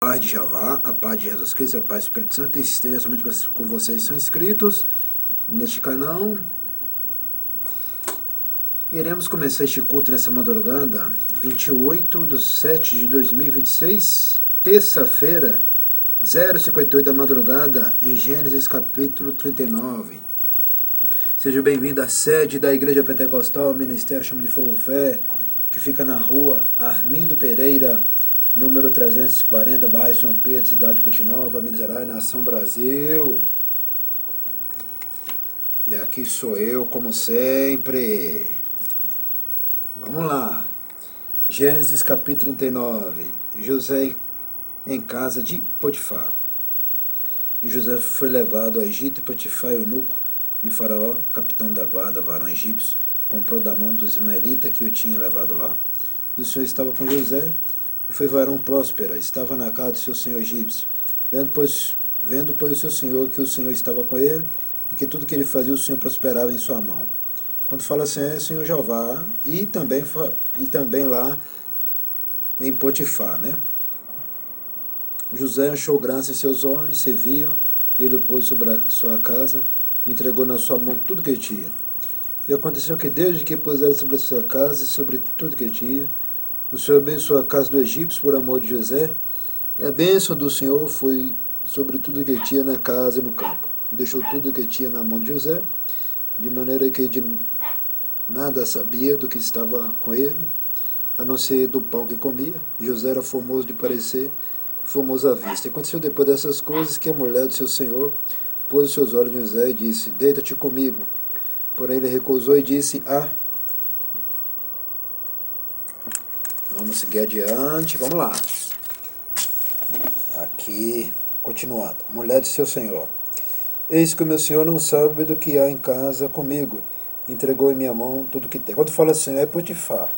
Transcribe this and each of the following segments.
Paz de Jeová, a paz de Jesus Cristo, a paz do Espírito Santo esteja somente com vocês que são inscritos neste canal. Iremos começar este culto nessa madrugada, 28/7/2026, terça-feira, 0:58 da madrugada, em Gênesis capítulo 39. Seja bem-vindo à sede da Igreja Pentecostal, Ministério Chama de Fogo Fé, que fica na rua Armindo Pereira, número 340, bairro São Pedro, cidade de Ponte Nova, Minas Gerais, nação Brasil. E aqui sou eu, como sempre. Vamos lá. Gênesis capítulo 39. José em casa de Potifar. E José foi levado ao Egito, e Potifar, eunuco de Faraó, capitão da guarda, varão egípcio, comprou da mão dos ismaelitas que o tinha levado lá. E o Senhor estava com José, e foi varão próspero, estava na casa do seu senhor egípcio. Vendo, pois, o seu senhor que o Senhor estava com ele, e que tudo que ele fazia o Senhor prosperava em sua mão. Quando fala assim, é o Senhor Jeová, e também lá em Potifar, né? José achou graça em seus olhos, serviam, ele o pôs sobre a sua casa, e entregou na sua mão tudo que ele tinha. E aconteceu que desde que puseram sobre a sua casa e sobre tudo que ele tinha, o Senhor abençoou a casa do egípcio por amor de José, e a bênção do Senhor foi sobre tudo que ele tinha na casa e no campo. E deixou tudo que ele tinha na mão de José, de maneira que de nada sabia do que estava com ele, a não ser do pão que comia. E José era formoso de parecer, formoso à vista. E aconteceu depois dessas coisas que a mulher do seu senhor pôs os seus olhos em José e disse, deita-te comigo. Porém ele recusou e disse, vamos seguir adiante, vamos lá. Aqui, continuando. Mulher de seu senhor. Eis que o meu senhor não sabe do que há em casa comigo. Entregou em minha mão tudo que tem. Quando fala assim, é Potifar.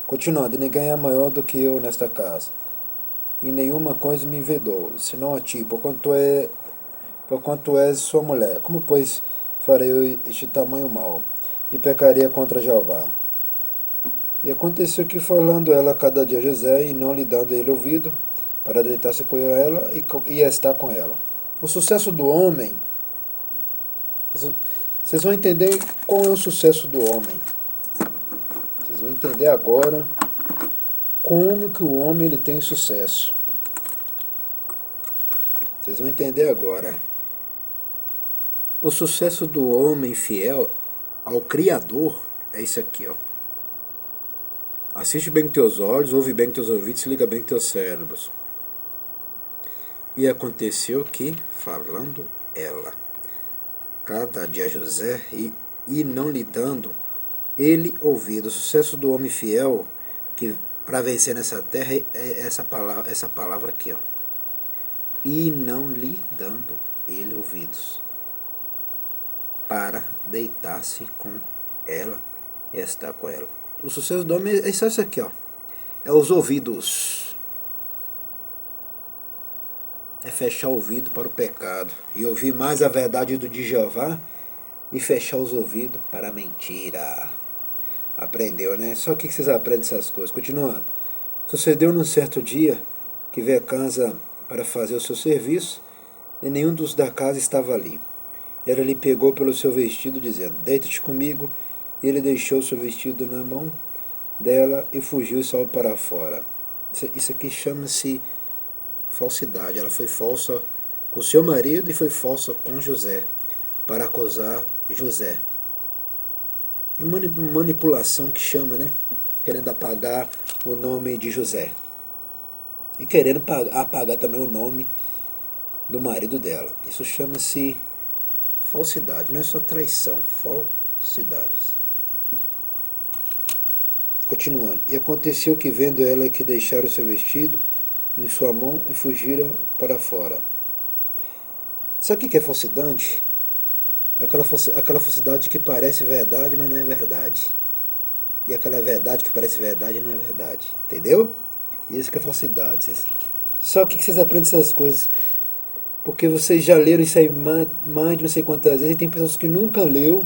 Continuando, ninguém é maior do que eu nesta casa. E nenhuma coisa me vedou, senão a ti, por quanto és sua mulher. Como, pois, farei eu este tamanho mal? E pecaria contra Jeová. E aconteceu que, falando ela cada dia a José, e não lhe dando ele ouvido, para deitar-se com ela e estar com ela. O sucesso do homem, vocês vão entender qual é o sucesso do homem. Vocês vão entender agora como que o homem ele tem sucesso. Vocês vão entender agora. O sucesso do homem fiel ao Criador é isso aqui, ó. Assiste bem com teus olhos, ouve bem com teus ouvidos, se liga bem com teus cérebros. E aconteceu que, falando ela, cada dia José, e não lhe dando ele ouvido. O sucesso do homem fiel, que para vencer nessa terra, é essa palavra aqui, ó. E não lhe dando ele ouvidos, para deitar-se com ela e estar com ela. O sucesso do homem é só isso aqui, ó. É os ouvidos. É fechar o ouvido para o pecado e ouvir mais a verdade de Jeová e fechar os ouvidos para a mentira. Aprendeu, né? Só que vocês aprendem essas coisas. Continuando. Sucedeu num certo dia que veio a casa para fazer o seu serviço e nenhum dos da casa estava ali. Ela lhe pegou pelo seu vestido, dizendo, deita-te comigo. E ele deixou o seu vestido na mão dela e fugiu e saiu para fora. Isso aqui chama-se falsidade. Ela foi falsa com seu marido e foi falsa com José, para acusar José. E manipulação que chama, né? Querendo apagar o nome de José. E querendo apagar também o nome do marido dela. Isso chama-se falsidade. Não é só traição, falsidades. Continuando. E aconteceu que, vendo ela que deixara o seu vestido em sua mão e fugira para fora. Sabe o que é falsidade? Aquela falsidade que parece verdade, mas não é verdade. E aquela verdade que parece verdade não é verdade. Entendeu? Isso que é falsidade. Só que vocês aprendem essas coisas porque vocês já leram isso aí mais de não sei quantas vezes. E tem pessoas que nunca leu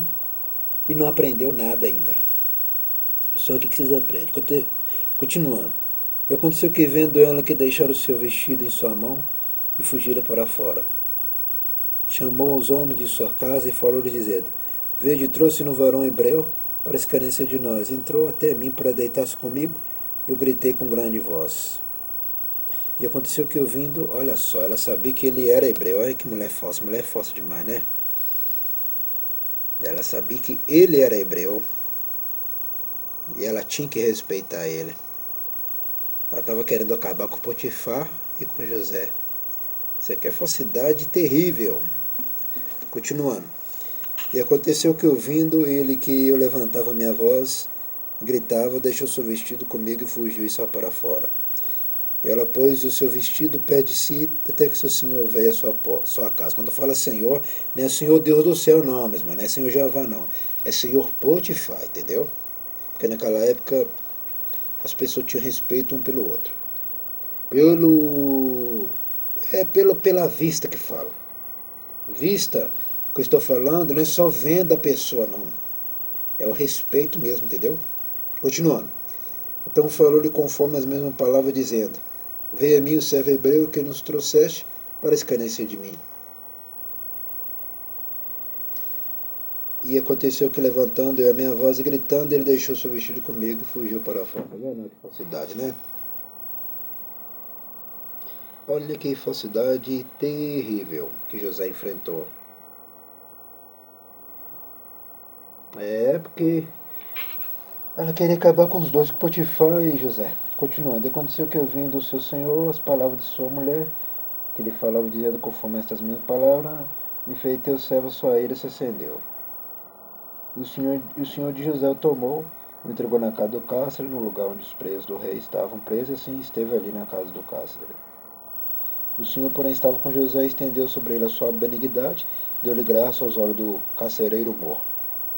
e não aprendeu nada ainda. Só que vocês aprendem. Continuando. E aconteceu que, vendo ela, que deixara o seu vestido em sua mão e fugira para fora. Chamou os homens de sua casa e falou-lhes, dizendo: Vede, trouxe no varão hebreu para escarnecer de nós. Entrou até mim para deitar-se comigo, e eu gritei com grande voz. E aconteceu que, ouvindo, olha só, ela sabia que ele era hebreu. Olha que mulher falsa demais, né? Ela sabia que ele era hebreu e ela tinha que respeitar ele. Ela estava querendo acabar com Potifar e com José. Isso aqui é falsidade terrível. Continuando. E aconteceu que, ouvindo ele que eu levantava minha voz, gritava, deixou seu vestido comigo e fugiu e saiu para fora. E ela pôs o seu vestido perto de si, até que seu senhor veio à sua casa. Quando fala Senhor, não é Senhor Deus do céu não, mesmo, não é Senhor Jeová não. É Senhor Potifar, entendeu? Porque naquela época as pessoas tinham respeito um pelo outro. Pela vista que fala. Vista que eu estou falando não é só vendo a pessoa, não. É o respeito mesmo, entendeu? Continuando. Então falou-lhe conforme as mesmas palavras, dizendo: Veio a mim o servo hebreu que nos trouxeste para escarnecer de mim. E aconteceu que, levantando eu a minha voz e gritando, ele deixou seu vestido comigo e fugiu para fora. Tá vendo que falsidade, né? Olha que falsidade terrível que José enfrentou. Porque ela queria acabar com os dois, com Potifar e José. Continuando, aconteceu que, ouvindo o seu senhor as palavras de sua mulher, que lhe falava dizendo conforme estas mesmas palavras, e fez teu servo sua ira se acendeu. E o senhor de José o tomou, o entregou na casa do cárcere, no lugar onde os presos do rei estavam presos, e assim esteve ali na casa do cárcere. O senhor, porém, estava com José e estendeu sobre ele a sua benignidade, deu-lhe graça aos olhos do carcereiro mor.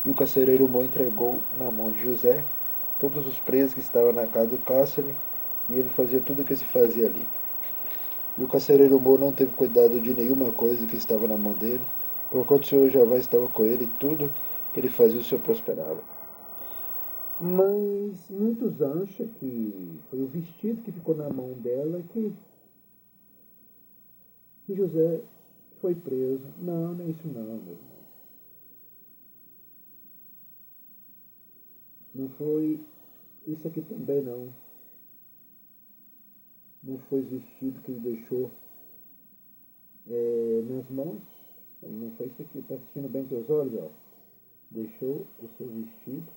E o carcereiro mor entregou na mão de José todos os presos que estavam na casa do cárcere, e ele fazia tudo o que se fazia ali. E o carcereiro mor não teve cuidado de nenhuma coisa que estava na mão dele, porquanto o Senhor Jeová estava com ele, e tudo que ele fazia o Senhor prosperava. Mas muitos acham que foi o vestido que ficou na mão dela que José foi preso. Não, não é isso não, meu irmão. Não foi isso aqui também não. Não foi o vestido que ele deixou nas mãos. Não foi isso aqui. Está assistindo bem teus olhos, ó. Deixou o seu vestido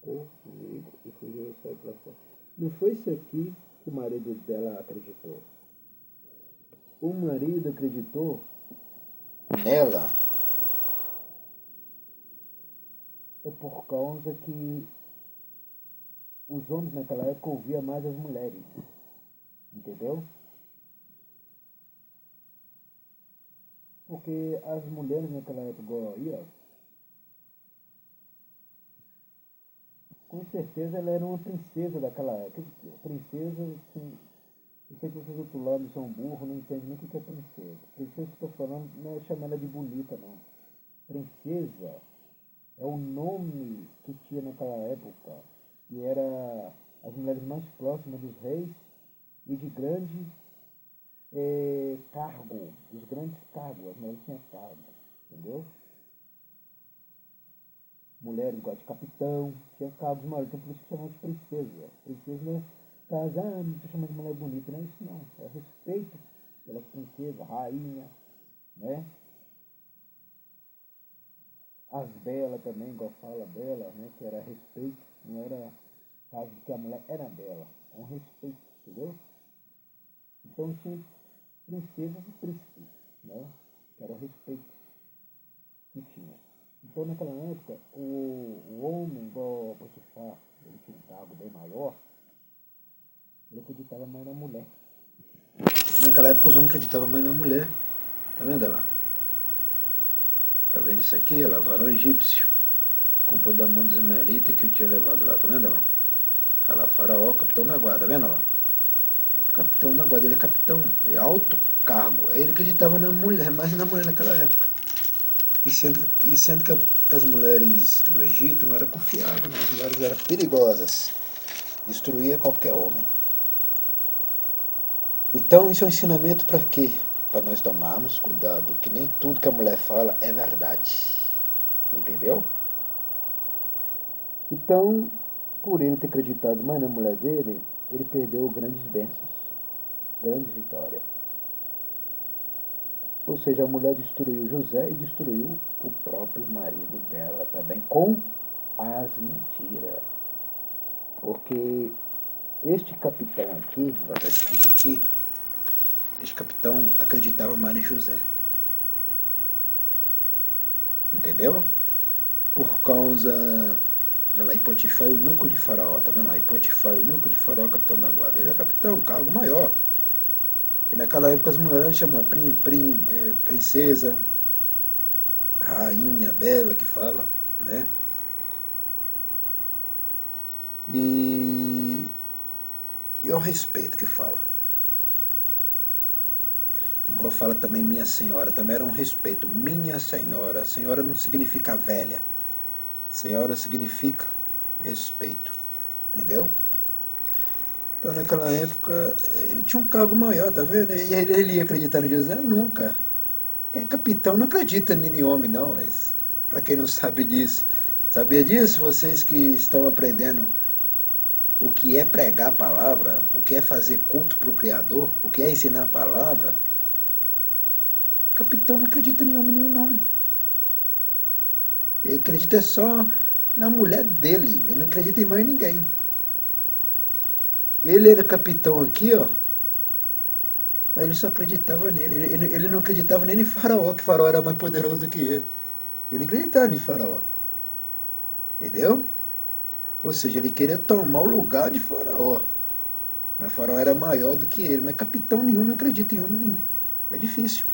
comigo e fugiu e saiu para fora. Não foi isso aqui que o marido dela acreditou. O marido acreditou nela por causa que os homens naquela época ouviam mais as mulheres. Entendeu? Porque as mulheres naquela época aí, com certeza ela era uma princesa daquela época. Princesa, assim, eu sei que vocês do outro lado são burros, não entendem nem o que é princesa. Princesa que eu estou falando não é chamar ela de bonita, não. Princesa é o nome que tinha naquela época, que era as mulheres mais próximas dos reis e de grande cargo, dos grandes cargos, as mulheres tinham cargo, entendeu? Mulheres igual de capitão, tinha cargos maiores, então por isso que chamam de princesa. Princesa não é casa, não estou chamando de mulher bonita, não é isso não, é respeito pelas princesas, rainha, né? As belas também, igual fala bela, né? Que era respeito, não era caso de que a mulher era bela, é um respeito, entendeu? Então tinha princesas e príncipes, né? Que era o respeito que tinha. Então naquela época, o homem, igual Potifar, ele tinha um cargo bem maior, ele acreditava mais na mulher. Naquela época os homens acreditavam mais na mulher. Tá vendo lá? Tá vendo isso aqui? Olha lá, varão egípcio. Comprou da mão dos ismaelitas que o tinha levado lá, tá vendo lá? Olha lá, faraó, capitão da guarda, tá vendo lá? Capitão da guarda, ele é capitão, é alto cargo. Ele acreditava na mulher, mais na mulher naquela época. E sendo que as mulheres do Egito não eram confiáveis, as mulheres eram perigosas. destruía qualquer homem. Então isso é um ensinamento para quê? Para nós tomarmos cuidado, que nem tudo que a mulher fala é verdade. Entendeu? Então, por ele ter acreditado mais na mulher dele, ele perdeu grandes bênçãos, grandes vitórias. Ou seja, a mulher destruiu José e destruiu o próprio marido dela também com as mentiras. Porque este capitão aqui, está escrito aqui, este capitão acreditava mais em José. Entendeu? Por causa... Olha lá, Potifar é o núcleo de Faraó, tá vendo lá? Potifar é o núcleo de Faraó, capitão da guarda. Ele é capitão, cargo maior. E naquela época as mulheres chamavam princesa, rainha, bela, que fala, né? E é o respeito que fala. Igual fala também minha senhora, também era um respeito. Minha senhora. Senhora não significa velha. Senhora significa respeito. Entendeu? Então naquela época ele tinha um cargo maior, tá vendo? E ele ia acreditar no José? Nunca. Quem é capitão não acredita em homem não, mas para quem não sabe disso. Sabia disso? Vocês que estão aprendendo o que é pregar a palavra, o que é fazer culto para o Criador, o que é ensinar a palavra. Capitão não acredita em homem nenhum, não. Ele acredita só na mulher dele. Ele não acredita em mais ninguém. Ele era capitão aqui, ó. Mas ele só acreditava nele. Ele não acreditava nem em Faraó, que Faraó era mais poderoso do que ele. Ele acreditava em Faraó. Entendeu? Ou seja, ele queria tomar o lugar de Faraó. Mas Faraó era maior do que ele. Mas capitão nenhum não acredita em homem nenhum. É difícil.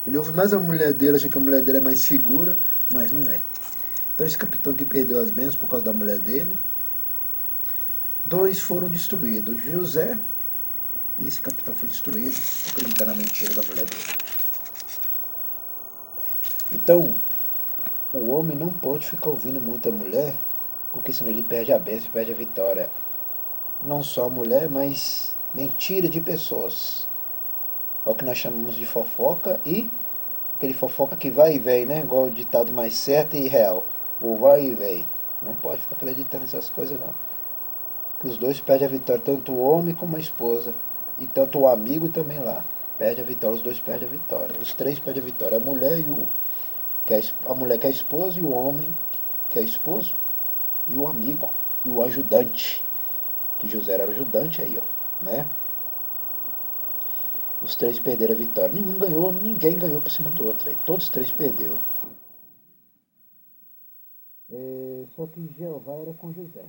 Ele ouve mais a mulher dele, acha que a mulher dele é mais segura, mas não é. Então esse capitão que perdeu as bênçãos por causa da mulher dele. 2 foram destruídos. José e esse capitão foi destruído por acreditar na mentira da mulher dele. Então, o homem não pode ficar ouvindo muito a mulher, porque senão ele perde a bênção e perde a vitória. Não só a mulher, mas mentira de pessoas. É o que nós chamamos de fofoca e aquele fofoca que vai e vem, né? Igual o ditado mais certo e real. O vai e vem. Não pode ficar acreditando nessas coisas, não. Porque os dois perdem a vitória, tanto o homem como a esposa. E tanto o amigo também lá. Perde a vitória, os dois perdem a vitória. Os 3 perdem a vitória. A mulher a mulher que é a esposa e o homem que é esposo. E o amigo e o ajudante. Que José era ajudante aí, ó. Né? Os 3 perderam a vitória. Ninguém ganhou por cima do outro aí. Todos os 3 perderam. Só que Jeová era com José.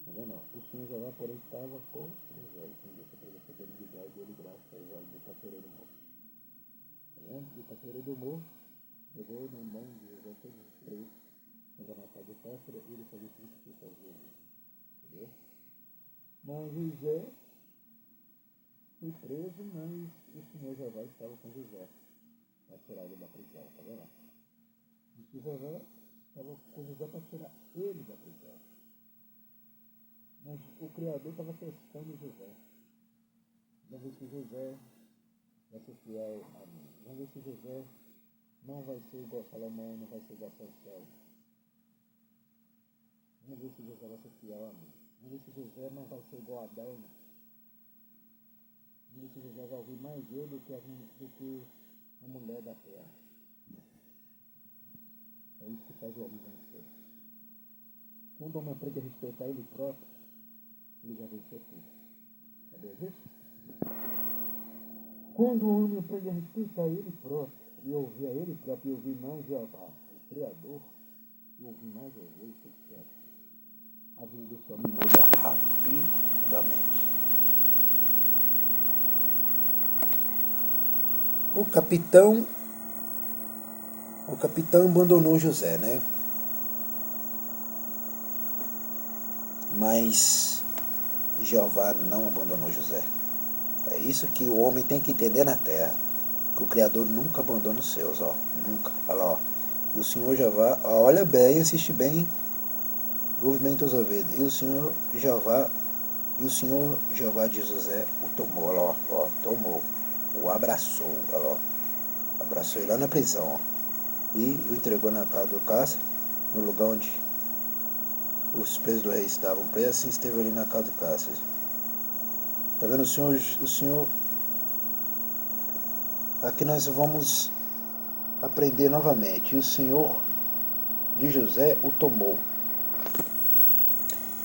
Tá vendo? O Senhor Jeová, porém, estava com José. Ele entendeu que pela fidelidade dele, graças a Israel do Capeiro do Morro. Tá vendo? E o Capeiro do Morro levou na mão de José todos os 3. Quando a matar de Pássaro, ele fazia tudo que fazia ali. Entendeu? Mas José foi preso, mas o Senhor Jeová estava com José. Para tirar ele da prisão, tá vendo? E o Jeová estava com José para tirar ele da prisão. Mas o Criador estava testando José. Vamos ver se José vai ser fiel a mim. Vamos ver se José não vai ser igual Salomão, não vai ser igual Sansão. Vamos ver se José vai ser fiel a mim. Vamos ver se José não vai ser igual a Adão. Vamos ver se José vai ouvir mais eu do que a mulher da terra. É isso que faz o homem vencer. Quando o homem aprende a respeitar ele próprio, ele já venceu tudo. Sabia disso? Quando o homem aprende a respeitar ele próprio, e ouvir a ele próprio, e ouvir mais Jeová, o Criador, e ouvir mais Jesus, etc., a vida desse homem muda rapidamente. O capitão abandonou José, né? Mas Jeová não abandonou José. É isso que o homem tem que entender na terra. Que o Criador nunca abandona os seus, ó. Nunca. Olha lá, ó. E o Senhor Jeová, olha bem, assiste bem. ouve bem teus ouvidos. E o Senhor Jeová de José o tomou, ó, tomou, o abraçou, ó, abraçou ele lá na prisão, ó, e o entregou na casa do cárcere, no lugar onde os presos do rei estavam presos, assim esteve ali na casa do cárcere. Tá vendo? O Senhor, aqui nós vamos aprender novamente. E o Senhor de José o tomou.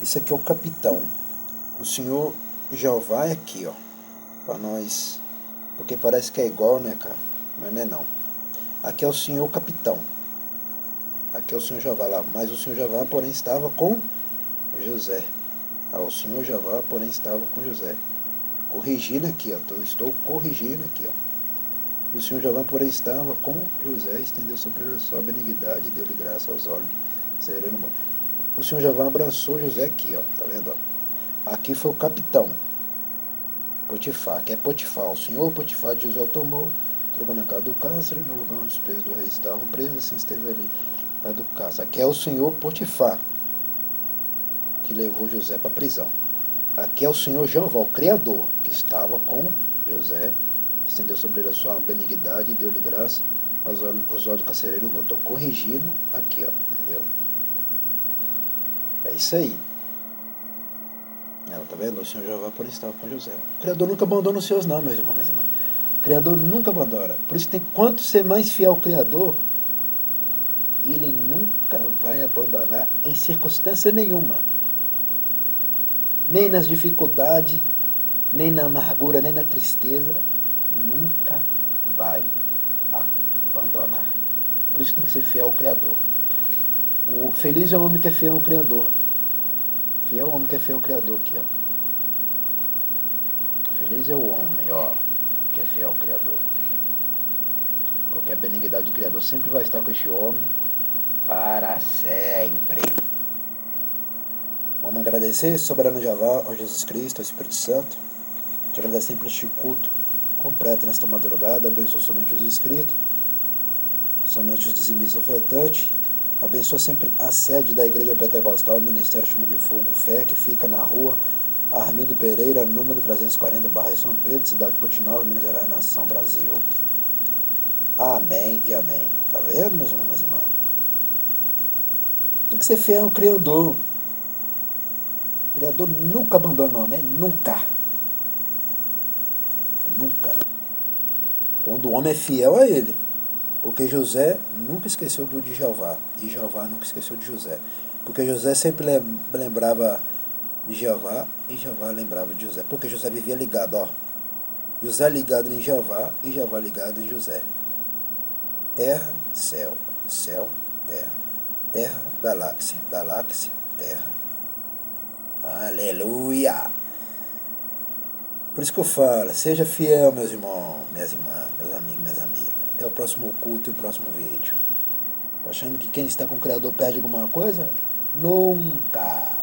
Isso aqui é o capitão. O Senhor Jeová é aqui, ó, para nós, porque parece que é igual, né, cara? Mas não é não. Aqui é o Senhor capitão. Aqui é o Senhor Jeová lá. Mas o Senhor Jeová, porém, estava com José. O Senhor Jeová, porém, estava com José. Corrigindo aqui, ó. Estou corrigindo aqui, ó. E o Senhor Jeová, porém, estava com José, estendeu sobre ele a sua benignidade e deu-lhe graça aos olhos sereno bom. O Senhor Jeová abraçou José aqui, ó. Tá vendo, ó? Aqui foi o capitão Potifar, que é Potifar. O Senhor Potifar de José o tomou, trocou na casa do cárcere, no lugar onde os presos do rei estavam presos, assim esteve ali, na do cárcere. Aqui é o Senhor Potifar, que levou José para a prisão. Aqui é o Senhor Jeová, o Criador, que estava com José, estendeu sobre ele a sua benignidade e deu-lhe graça aos olhos do carcereiro. Eu estou corrigindo aqui, ó, entendeu? É isso aí. Não, tá vendo? O Senhor Jeová, porém, estava com José. O Criador nunca abandona os seus, não, meus irmãos, minhas irmãs. O Criador nunca abandona. Por isso, tem quanto ser mais fiel ao Criador, ele nunca vai abandonar em circunstância nenhuma. Nem nas dificuldades, nem na amargura, nem na tristeza. Nunca vai abandonar. Por isso tem que ser fiel ao Criador. O feliz é o homem que é fiel ao Criador. Fiel é o homem que é fiel ao Criador aqui, ó. Feliz é o homem, ó, que é fiel ao Criador. Porque a benignidade do Criador sempre vai estar com este homem para sempre. Vamos agradecer, soberano Jeová, ao Jesus Cristo, ao Espírito Santo. Te agradecer por este culto completo nesta madrugada. Abençoa somente os inscritos, somente os dizimistas ofertantes. Abençoa sempre a sede da Igreja Pentecostal, Ministério Chama de Fogo, Fé, que fica na rua Armindo Pereira, número 340, Barra São Pedro, cidade de Portinópolis, Minas Gerais, Nação Brasil. Amém e amém. Tá vendo, meus irmãos e minhas irmãs? Tem que ser fiel ao Criador. O Criador nunca abandona o homem, nunca. Nunca. Quando o homem é fiel a ele. Porque José nunca esqueceu de Jeová. E Jeová nunca esqueceu de José. Porque José sempre lembrava de Jeová e Jeová lembrava de José. Porque José vivia ligado, ó. José ligado em Jeová e Jeová ligado em José. Terra, céu. Céu, terra. Terra, galáxia. Galáxia, terra. Aleluia! Por isso que eu falo, seja fiel, meus irmãos, minhas irmãs, meus amigos, minhas amigas. Até o próximo culto e o próximo vídeo. Tá achando que quem está com o Criador perde alguma coisa? Nunca!